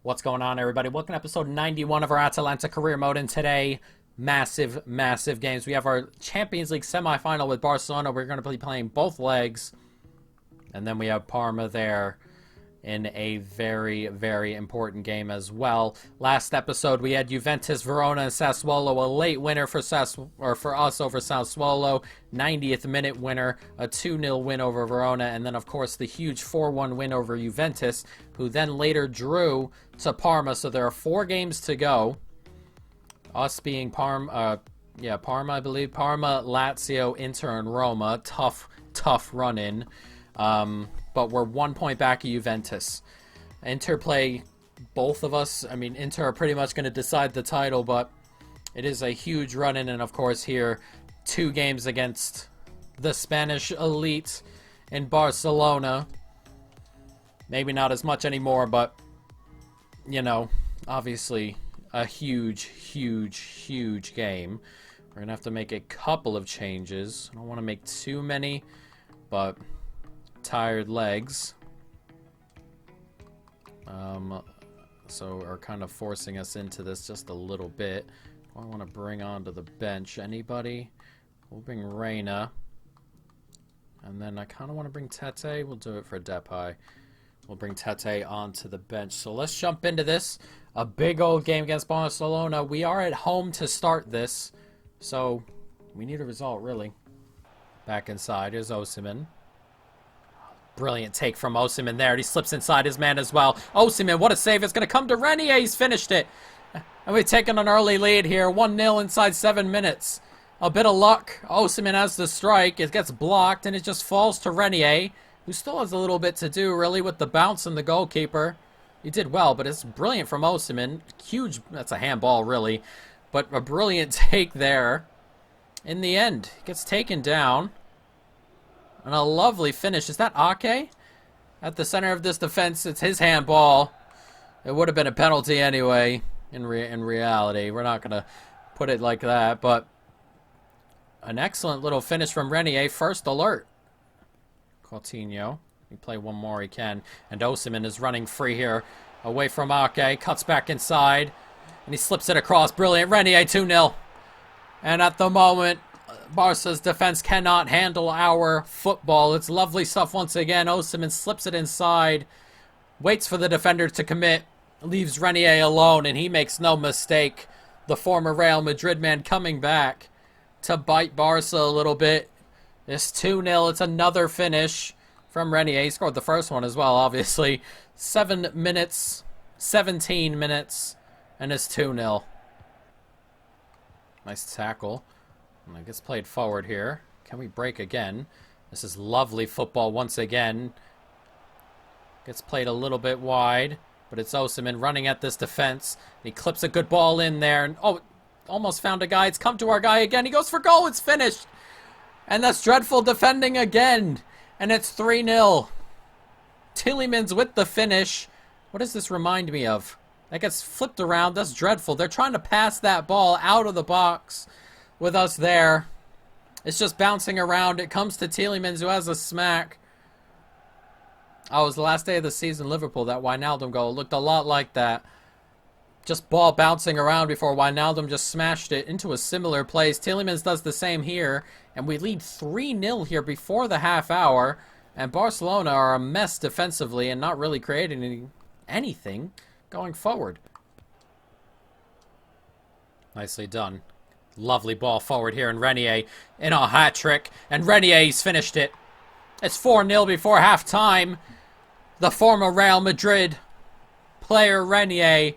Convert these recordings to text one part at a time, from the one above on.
What's going on, everybody? Welcome to episode 91 of our Atalanta career mode, and today, massive games. We have our Champions League semifinal with Barcelona. We're going to be playing both legs, and then we have Parma there in a very important game as well. Last episode, we had Juventus, Verona, and Sassuolo. A late winner for us over Sassuolo. 90th minute winner, a 2-0 win over Verona, and then of course the huge 4-1 win over Juventus, who then later drew to Parma. So there are 4 games to go. Us being Parma, I believe. Parma, Lazio, Inter, and Roma. Tough run-in. But we're 1 point back at Juventus. Inter play both of us. I mean, Inter are pretty much going to decide the title, but it is a huge run-in. And, of course, here, 2 games against the Spanish elite in Barcelona. Maybe not as much anymore, but, you know, obviously a huge game. We're going to have to make a couple of changes. I don't want to make too many, but tired legs so are kind of forcing us into this just a little bit. I want to bring onto the bench anybody. We'll bring Reina, and then I kind of want to bring Tete. We'll do it for Depay. We'll bring Tete onto the bench. So let's jump into this. A big old game against Barcelona. We are at home to start this, so we need a result, really. Back inside is Osimhen. Brilliant take from Osimhen there. He slips inside his man as well. Osimhen, what a save. It's going to come to Renier. He's finished it. And we've taken an early lead here. 1-0 inside 7 minutes. A bit of luck. Osimhen has the strike. It gets blocked, and it just falls to Renier, who still has a little bit to do, really, with the bounce and the goalkeeper. He did well, but it's brilliant from Osimhen. Huge. That's a handball, really. But a brilliant take there. In the end, he gets taken down. And a lovely finish. Is that Ake? At the center of this defense, it's his handball. It would have been a penalty anyway, in reality. We're not going to put it like that, but an excellent little finish from Renier. First alert. Coutinho. He play one more, he can. And Osimhen is running free here, away from Ake. Cuts back inside, and he slips it across. Brilliant. Renier 2-0. And at the moment, Barca's defense cannot handle our football. It's lovely stuff once again. Osimhen slips it inside, waits for the defender to commit, leaves Renier alone, and he makes no mistake. The former Real Madrid man coming back to bite Barca a little bit. It's 2-0. It's another finish from Renier. He scored the first one as well, obviously. 17 minutes, and it's 2-0. Nice tackle. And it gets played forward here. Can we break again? This is lovely football once again. Gets played a little bit wide, but it's Osimhen running at this defense. He clips a good ball in there. And, oh, almost found a guy. It's come to our guy again. He goes for goal. It's finished. And that's dreadful defending again. And it's 3-0. Tielemans with the finish. What does this remind me of? That gets flipped around. That's dreadful. They're trying to pass that ball out of the box with us there. It's just bouncing around. It comes to Tielemans, who has a smack. Oh, it was the last day of the season, Liverpool. That Wijnaldum goal. It looked a lot like that. Just ball bouncing around before Wijnaldum just smashed it into a similar place. Tielemans does the same here. And we lead 3-0 here before the half hour. And Barcelona are a mess defensively and not really creating anything going forward. Nicely done. Lovely ball forward here, and Renier in a hat trick, and Renier's finished it. It's 4-0 before halftime. The former Real Madrid player Renier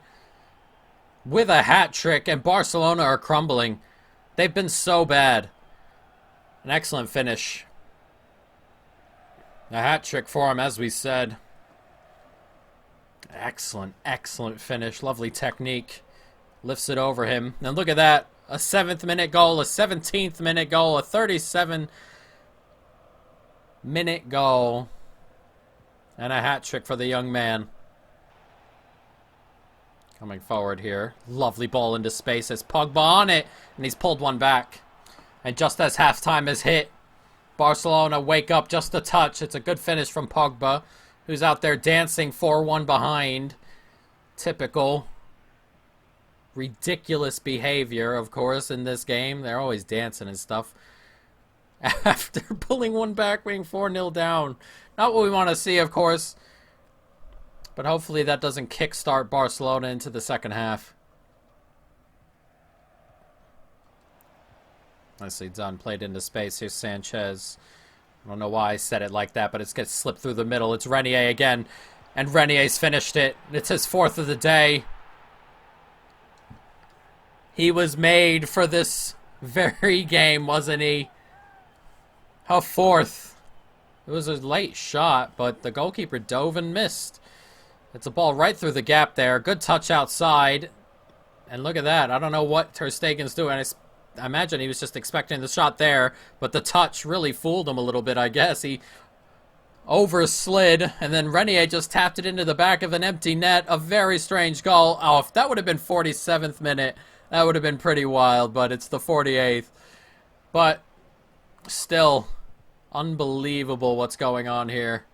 with a hat trick, and Barcelona are crumbling. They've been so bad. An excellent finish. A hat trick for him, as we said. Excellent finish. Lovely technique. Lifts it over him. And look at that. A 7th minute goal, a 17th minute goal, a 37-minute goal, and a hat trick for the young man. Coming forward here. Lovely ball into space. It's Pogba on it, and he's pulled one back. And just as halftime is hit, Barcelona wake up just a touch. It's a good finish from Pogba, who's out there dancing 4-1 behind. Typical ridiculous behavior, of course, in this game. They're always dancing and stuff. After pulling one back, being 4-0 down. Not what we want to see, of course. But hopefully that doesn't kickstart Barcelona into the second half. Nicely done. Played into space. Here's Sanchez. I don't know why I said it like that, but it's gets slipped through the middle. It's Renier again. And Renier's finished it. It's his 4th of the day. He was made for this very game, wasn't he? A 4th. It was a late shot, but the goalkeeper dove and missed. It's a ball right through the gap there. Good touch outside. And look at that. I don't know what Ter Stegen's doing. I imagine he was just expecting the shot there, but the touch really fooled him a little bit, I guess. He overslid, and then Renier just tapped it into the back of an empty net. A very strange goal. Oh, if that would have been 47th minute, that would have been pretty wild, but it's the 48th. But still, unbelievable what's going on here.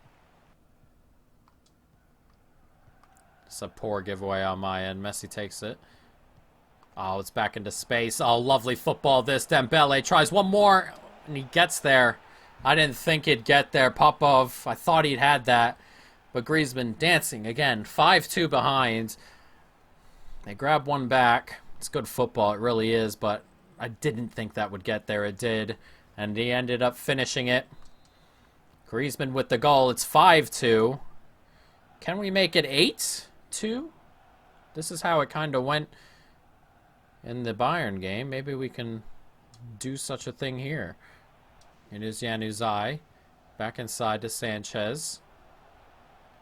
It's a poor giveaway on my end. Messi takes it. Oh, it's back into space. Oh, lovely football this. Dembele tries one more, and he gets there. I didn't think he'd get there. Popov, I thought he'd had that. But Griezmann dancing again. 5-2 behind. They grab one back. It's good football, it really is, but I didn't think that would get there. It did. And he ended up finishing it. Griezmann with the goal. It's 5-2. Can we make it 8-2? This is how it kind of went in the Bayern game. Maybe we can do such a thing here. It is Januzaj. Back inside to Sanchez.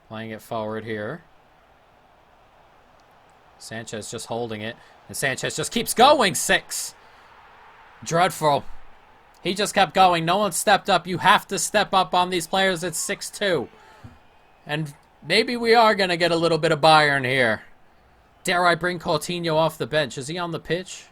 Playing it forward here. Sanchez just holding it. And Sanchez just keeps going. 6. Dreadful. He just kept going. No one stepped up. You have to step up on these players. It's 6-2. And maybe we are going to get a little bit of Bayern here. Dare I bring Coutinho off the bench? Is he on the pitch?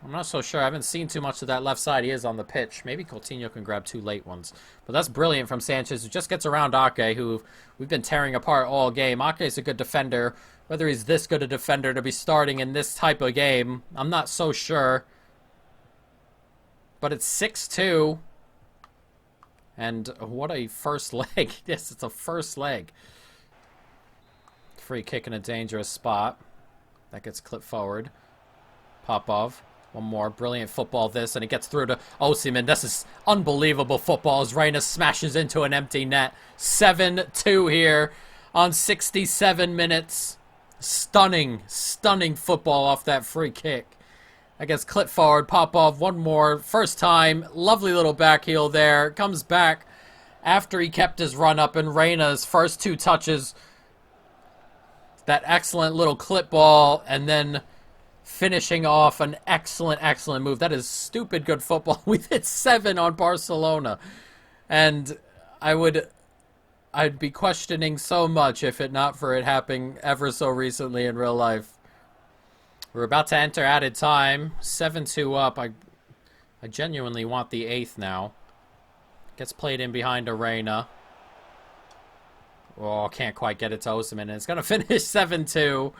I'm not so sure. I haven't seen too much of that left side. He is on the pitch. Maybe Coutinho can grab 2 late ones. But that's brilliant from Sanchez, who just gets around Ake, who we've been tearing apart all game. Ake is a good defender. Whether he's this good a defender to be starting in this type of game, I'm not so sure. But it's 6-2. And what a first leg. Yes, it's a first leg. Free kick in a dangerous spot. That gets clipped forward. Popov. One more. Brilliant football this. And it gets through to Osimhen. This is unbelievable football as Reina smashes into an empty net. 7-2 here on 67 minutes. Stunning, stunning football off that free kick. That gets clipped forward. Popov. One more. First time. Lovely little back heel there. Comes back after he kept his run up. And Reina's first 2 touches. That excellent little clip ball. And then finishing off an excellent, excellent move. That is stupid good football. We've hit 7 on Barcelona. And I'd be questioning so much if it not for it happening ever so recently in real life. We're about to enter added time. 7-2 up. I genuinely want the 8th now. Gets played in behind Arena. Oh, can't quite get it to Osimhen. And it's going to finish 7-2.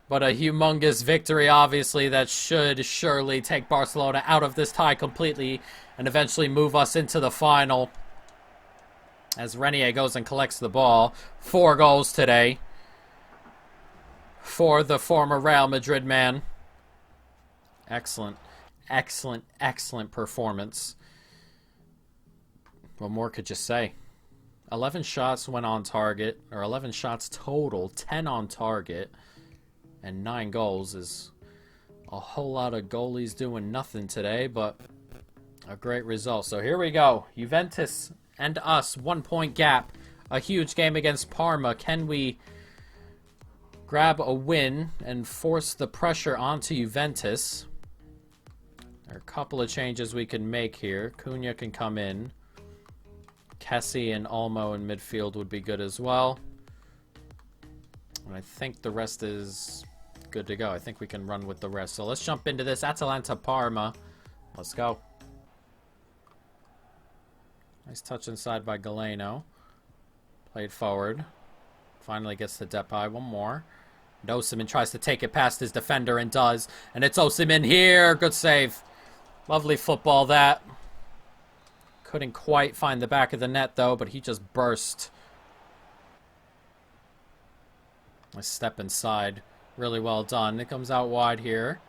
But a humongous victory, obviously, that should surely take Barcelona out of this tie completely and eventually move us into the final. As Renier goes and collects the ball. 4 goals today for the former Real Madrid man. Excellent, excellent, excellent performance. What more could you say? 11 shots went on target, or 11 shots total, 10 on target. And 9 goals is a whole lot of goalies doing nothing today, but a great result. So here we go. Juventus and us, 1 point gap. A huge game against Parma. Can we grab a win and force the pressure onto Juventus? There are a couple of changes we can make here. Cunha can come in. Kessie and Olmo in midfield would be good as well. And I think the rest is good to go. I think we can run with the rest. So let's jump into this. Atalanta Parma. Let's go. Nice touch inside by Galeno. Played forward. Finally gets to Depay. One more. And Osimhen tries to take it past his defender and does. And it's Osimhen here. Good save. Lovely football that. Couldn't quite find the back of the net though, but he just burst. Nice step inside. Really well done. It comes out wide here.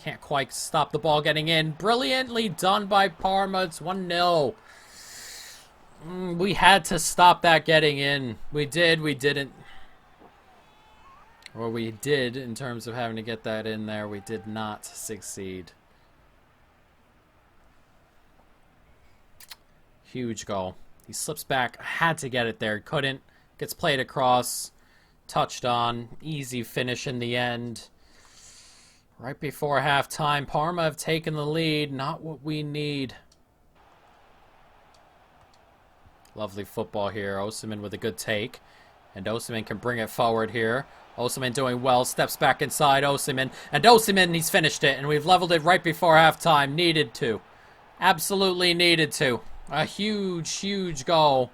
Can't quite stop the ball getting in. Brilliantly done by Parma. It's 1-0. We had to stop that getting in. We did. We didn't. Or we did in terms of having to get that in there. We did not succeed. Huge goal. He slips back. Had to get it there. Couldn't. Gets played across. Touched on. Easy finish in the end. Right before halftime, Parma have taken the lead. Not what we need. Lovely football here. Osimhen with a good take. And Osimhen can bring it forward here. Osimhen doing well. Steps back inside Osimhen. And Osimhen, he's finished it. And we've leveled it right before halftime. Needed to. Absolutely needed to. A huge, huge goal.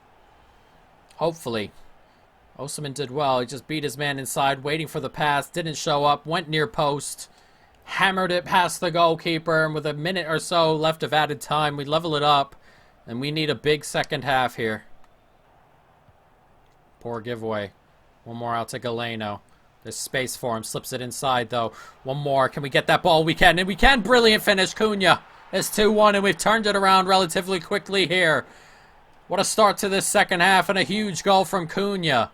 Hopefully. Osimhen did well. He just beat his man inside. Waiting for the pass. Didn't show up. Went near post. Hammered it past the goalkeeper, and with a minute or so left of added time, we level it up, and we need a big second half here. Poor giveaway. One more out to Galeno. There's space for him. Slips it inside, though. One more. Can we get that ball? We can, and we can. Brilliant finish. Cunha. It's 2-1, and we've turned it around relatively quickly here. What a start to this second half, and a huge goal from Cunha.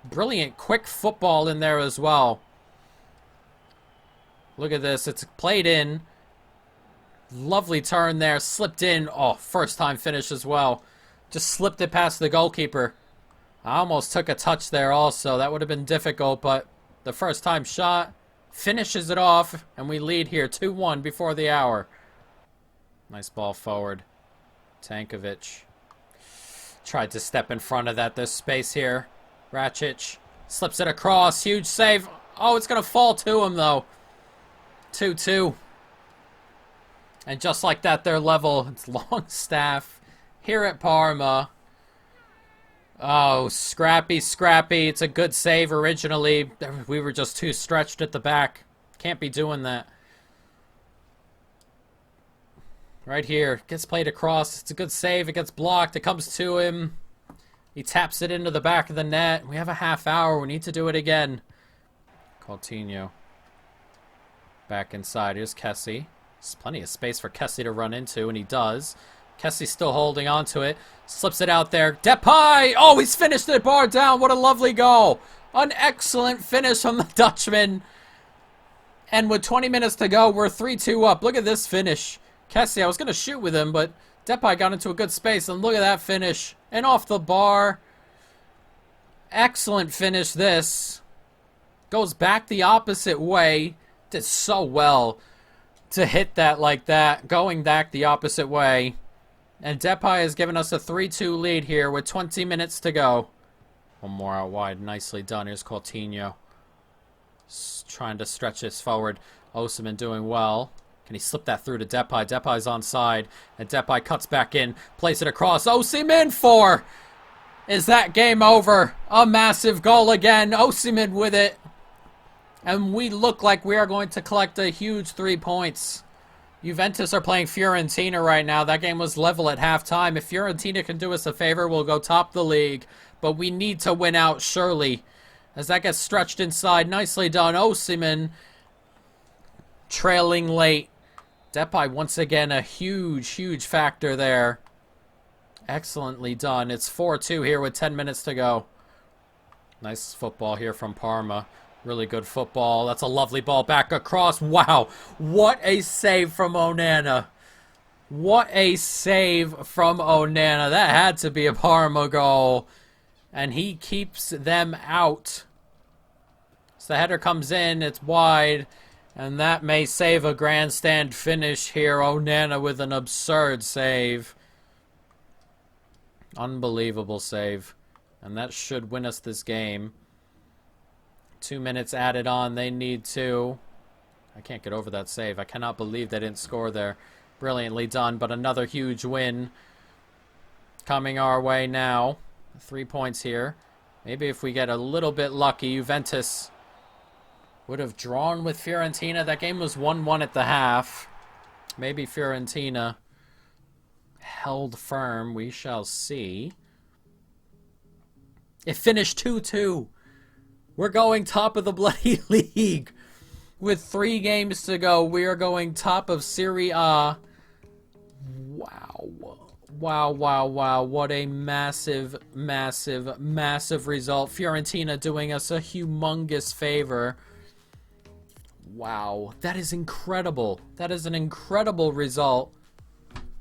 Brilliant, quick football in there as well. Look at this. It's played in. Lovely turn there. Slipped in. Oh, first time finish as well. Just slipped it past the goalkeeper. I almost took a touch there also. That would have been difficult, but the first time shot finishes it off, and we lead here 2-1 before the hour. Nice ball forward. Tankovic tried to step in front of that. There's space here. Racic slips it across. Huge save. Oh, it's going to fall to him, though. 2-2. And just like that, they're level. It's Longstaff here at Parma. Oh, scrappy, scrappy. It's a good save originally. We were just too stretched at the back. Can't be doing that. Right here. Gets played across. It's a good save. It gets blocked. It comes to him. He taps it into the back of the net. We have a half hour. We need to do it again. Coutinho. Back inside. Here's Kessie. There's plenty of space for Kessie to run into, and he does. Kessie's still holding on to it. Slips it out there. Depay! Oh, he's finished it. Bar down. What a lovely goal. An excellent finish from the Dutchman. And with 20 minutes to go, we're 3-2 up. Look at this finish. Kessie, I was going to shoot with him, but Depay got into a good space, and look at that finish. And off the bar. Excellent finish, this. Goes back the opposite way. Did so well to hit that like that. Going back the opposite way. And Depay has given us a 3-2 lead here with 20 minutes to go. One more out wide. Nicely done. Here's Coutinho. Trying to stretch this forward. Osimhen doing well. Can he slip that through to Depay? Depay's onside. And Depay cuts back in. Plays it across. Osimhen for. Is that game over? A massive goal again. Osimhen with it. And we look like we are going to collect a huge 3 points. Juventus are playing Fiorentina right now. That game was level at halftime. If Fiorentina can do us a favor, we'll go top the league. But we need to win out, surely. As that gets stretched inside. Nicely done. Osimhen trailing late. Depay, once again, a huge, huge factor there. Excellently done. It's 4-2 here with 10 minutes to go. Nice football here from Parma. Really good football. That's a lovely ball back across. Wow. What a save from Onana. What a save from Onana. That had to be a Parma goal. And he keeps them out. So the header comes in. It's wide. And that may save a grandstand finish here. Onana with an absurd save. Unbelievable save. And that should win us this game. 2 minutes added on. They need 2. I can't get over that save. I cannot believe they didn't score there. Brilliantly done, but another huge win coming our way now. 3 points here. Maybe if we get a little bit lucky, Juventus would have drawn with Fiorentina. That game was 1-1 at the half. Maybe Fiorentina held firm. We shall see. It finished 2-2. We're going top of the bloody league. With 3 games to go, we are going top of Serie A. Wow. Wow, wow, wow. What a massive, massive, massive result. Fiorentina doing us a humongous favor. Wow. That is incredible. That is an incredible result.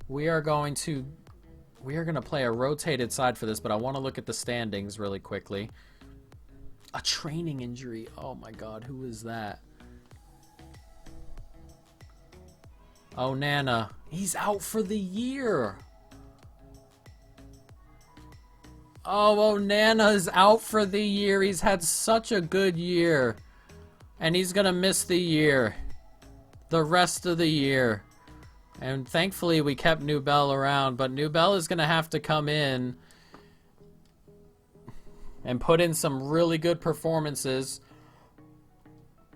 We are going to play a rotated side for this, but I want to look at the standings really quickly. A training injury. Oh my god, who is that? Oh, Nana. He's out for the year. Oh, Nana's out for the year. He's had such a good year. And he's going to miss the year. The rest of the year. And thankfully we kept Nubel around. But Nubel is going to have to come in and put in some really good performances.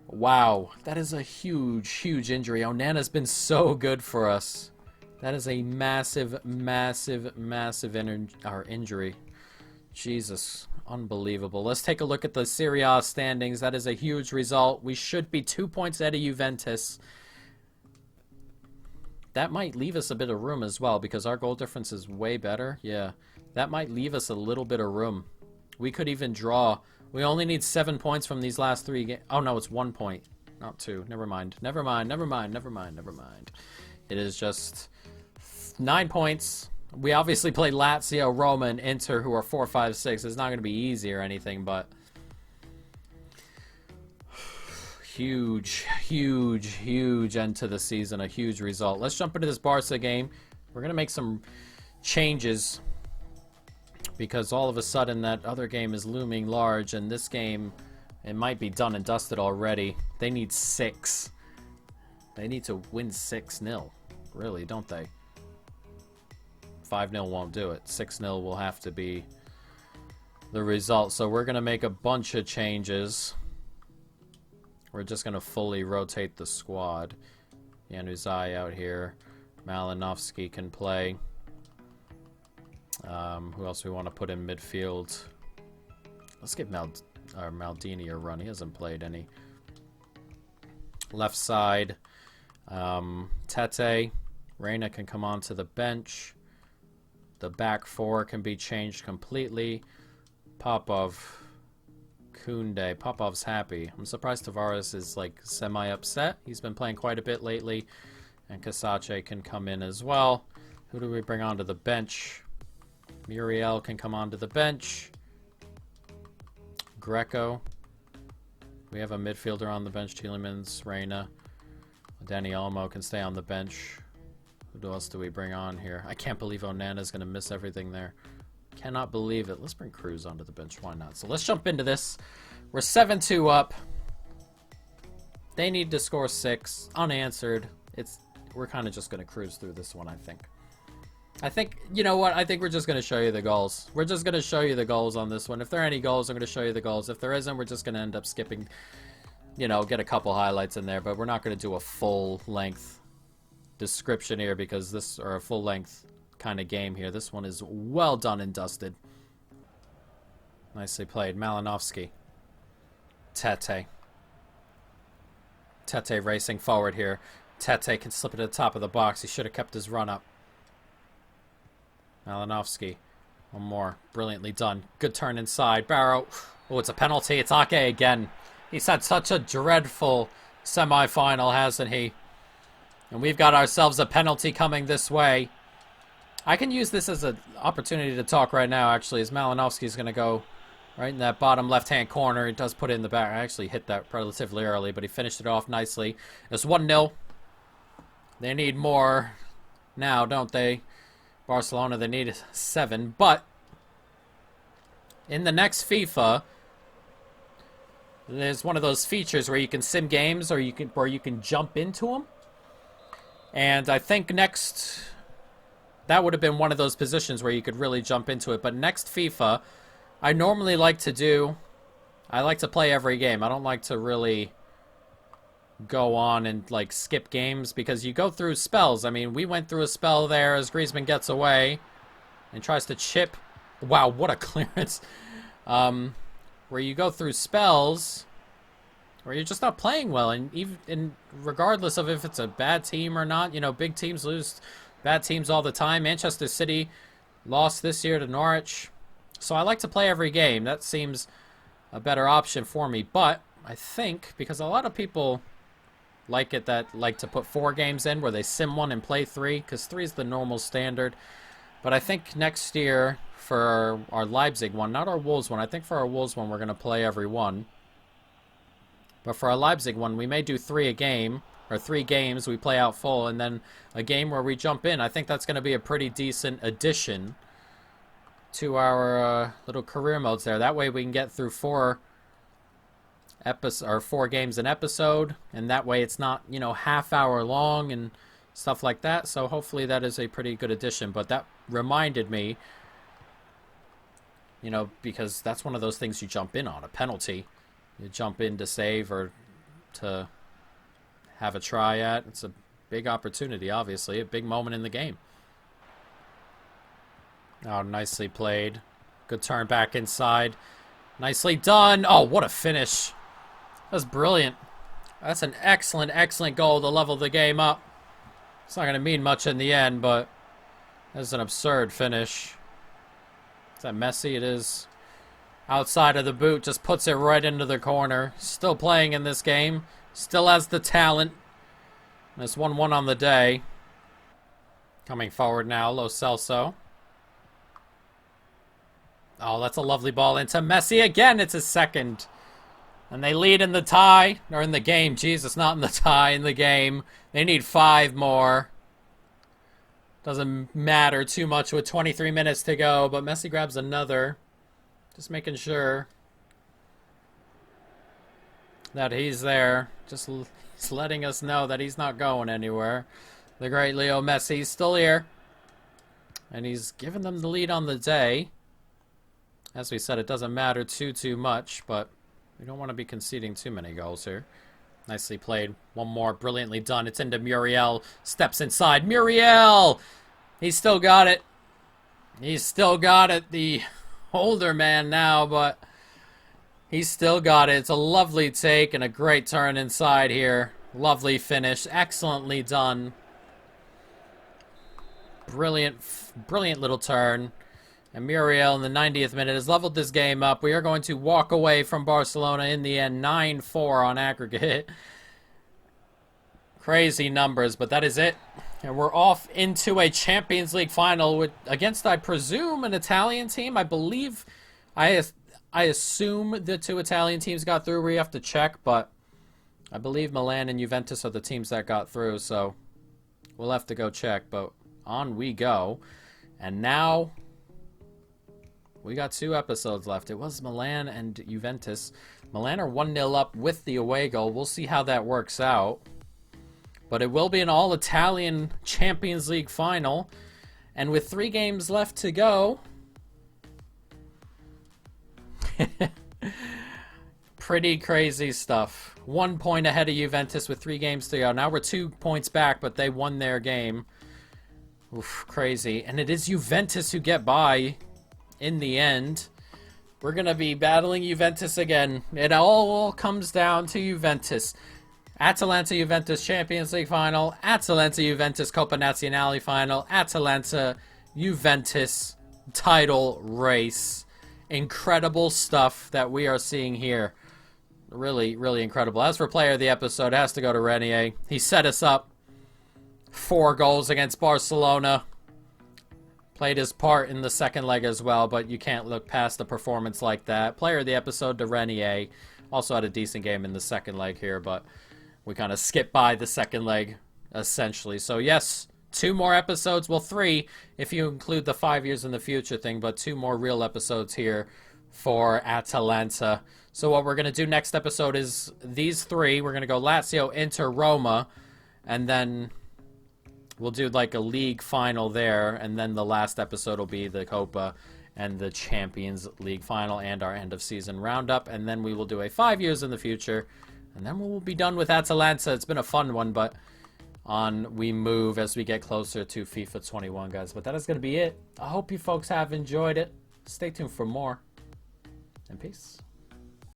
Wow, that is a huge, huge injury. Onana's been so good for us. That is a massive, massive, massive injury. Jesus, unbelievable. Let's take a look at the Serie A standings. That is a huge result. We should be 2 points ahead of Juventus. That might leave us a bit of room as well because our goal difference is way better. Yeah, that might leave us a little bit of room. We could even draw. We only need 7 points from these last 3 games. Oh, no, it's 1 point. Not 2. Never mind. Never mind. Never mind. Never mind. Never mind. It is just 9 points. We obviously play Lazio, Roma, and Inter, who are 4, 5, 6. It's not going to be easy or anything, but huge, huge, huge end to the season. A huge result. Let's jump into this Barca game. We're going to make some changes because all of a sudden that other game is looming large, and this game, it might be done and dusted already. They need 6. They need to win 6-0, really, don't they? 5-0 won't do it. 6-0 will have to be the result. So we're going to make a bunch of changes. We're just going to fully rotate the squad. Januzaj out here. Malinovsky can play. Who else we want to put in midfield? Let's give Maldini a run. He hasn't played any. Left side. Tete. Reina can come onto the bench. The back 4 can be changed completely. Popov. Koundé. Popov's happy. I'm surprised Tavares is like semi-upset. He's been playing quite a bit lately. And Kasache can come in as well. Who do we bring onto the bench? Muriel can come onto the bench. Greco. We have a midfielder on the bench. Tielemans, Reina. Dani Olmo can stay on the bench. Who else do we bring on here? I can't believe Onana's going to miss everything there. Cannot believe it. Let's bring Cruz onto the bench. Why not? So let's jump into this. We're 7-2 up. They need to score 6. Unanswered. We're kind of just going to cruise through this one, I think. You know what? I think we're just going to show you the goals. We're just going to show you the goals on this one. If there are any goals, I'm going to show you the goals. If there isn't, we're just going to end up skipping, get a couple highlights in there. But we're not going to do a full-length description here because or a full-length kind of game here. This one is well done and dusted. Nicely played. Malinovsky. Tete racing forward here. Tete can slip it at the top of the box. He should have kept his run up. Malinovsky. One more. Brilliantly done. Good turn inside. Barrow. Oh, it's a penalty. It's Ake again. He's had such a dreadful semi-final, hasn't he? And we've got ourselves a penalty coming this way. I can use this as an opportunity to talk right now, actually, as Malinovsky's going to go right in that bottom left-hand corner. He does put it in the back. I actually hit that relatively early, but he finished it off nicely. It's 1-0. They need more now, don't they? Barcelona, they need 7. But in the next FIFA, there's one of those features where you can sim games or you can jump into them. And I think that would have been one of those positions where you could really jump into it. But next FIFA, I normally like to do. I like to play every game. I don't like to really go on and like skip games because you go through spells. I mean, we went through a spell there as Griezmann gets away and tries to chip. Wow, what a clearance. Where you go through spells where you're just not playing well, and even regardless of if it's a bad team or not, you know, big teams lose bad teams all the time. Manchester City lost this year to Norwich. So I like to play every game. That seems a better option for me. But I think because a lot of people like to put 4 games in where they sim 1 and play 3, because 3 is the normal standard. But I think next year for our Leipzig one, not our Wolves one, I think for our Wolves one we're going to play every one. But for our Leipzig one, we may do 3 a game, or 3 games we play out full, and then a game where we jump in. I think that's going to be a pretty decent addition to our little career modes there. That way we can get through 4 games an episode, and that way it's not, you know, half-hour long and stuff like that. So hopefully that is a pretty good addition. But that reminded me, you know, because that's one of those things you jump in on, a penalty. You jump in to save or to have a try at. It's a big opportunity, obviously. A big moment in the game. Oh, nicely played. Good turn back inside. Nicely done. Oh, what a finish. That's brilliant. That's an excellent, excellent goal to level the game up. It's not going to mean much in the end, but that's an absurd finish. Is that Messi? It is. Outside of the boot, just puts it right into the corner. Still playing in this game. Still has the talent. And it's 1-1 on the day. Coming forward now, Lo Celso. Oh, that's a lovely ball into Messi again. It's his second. And they lead in the tie. Or in the game. Jesus, not in the tie. In the game. They need 5 more. Doesn't matter too much with 23 minutes to go. But Messi grabs another. Just making sure that he's there. Just letting us know that he's not going anywhere. The great Leo Messi still here. And he's given them the lead on the day. As we said, it doesn't matter too much, but we don't want to be conceding too many goals here. Nicely played. One more. Brilliantly done. It's into Muriel. Steps inside. Muriel! He's still got it. He's still got it. The older man now, but he's still got it. It's a lovely take and a great turn inside here. Lovely finish. Excellently done. Brilliant little turn. And Muriel in the 90th minute has leveled this game up. We are going to walk away from Barcelona in the end. 9-4 on aggregate. Crazy numbers, but that is it. And we're off into a Champions League final against, I presume, an Italian team. I believe, I assume the 2 Italian teams got through. We have to check, but I believe Milan and Juventus are the teams that got through. So we'll have to go check, but on we go. And now we got 2 episodes left. It was Milan and Juventus. Milan are 1-0 up with the away goal. We'll see how that works out. But it will be an all-Italian Champions League final. And with 3 games left to go, pretty crazy stuff. 1 point ahead of Juventus with 3 games to go. Now we're 2 points back, but they won their game. Oof, crazy. And it is Juventus who get by in the end. We're going to be battling Juventus again. It all comes down to Juventus. Atalanta Juventus Champions League final, Atalanta Juventus Coppa Nazionale final, Atalanta Juventus title race. Incredible stuff that we are seeing here. Really, really incredible. As for player of the episode, it has to go to Renier. He set us up. 4 goals against Barcelona. Played his part in the second leg as well, but you can't look past a performance like that. Player of the episode to Renier. Also had a decent game in the second leg here, but we kind of skipped by the second leg, essentially. So, yes, 2 more episodes. Well, 3 if you include the 5 years in the future thing, but 2 more real episodes here for Atalanta. So what we're going to do next episode is these 3. We're going to go Lazio, Inter, Roma, and then we'll do like a league final there, and then the last episode will be the Copa. and the Champions League final and our end of season roundup, and then we will do a 5 years in the future, and then we'll be done with Atalanta. It's been a fun one, but on we move as we get closer to FIFA 21, guys. But that is going to be it. I hope you folks have enjoyed it. Stay tuned for more, and peace.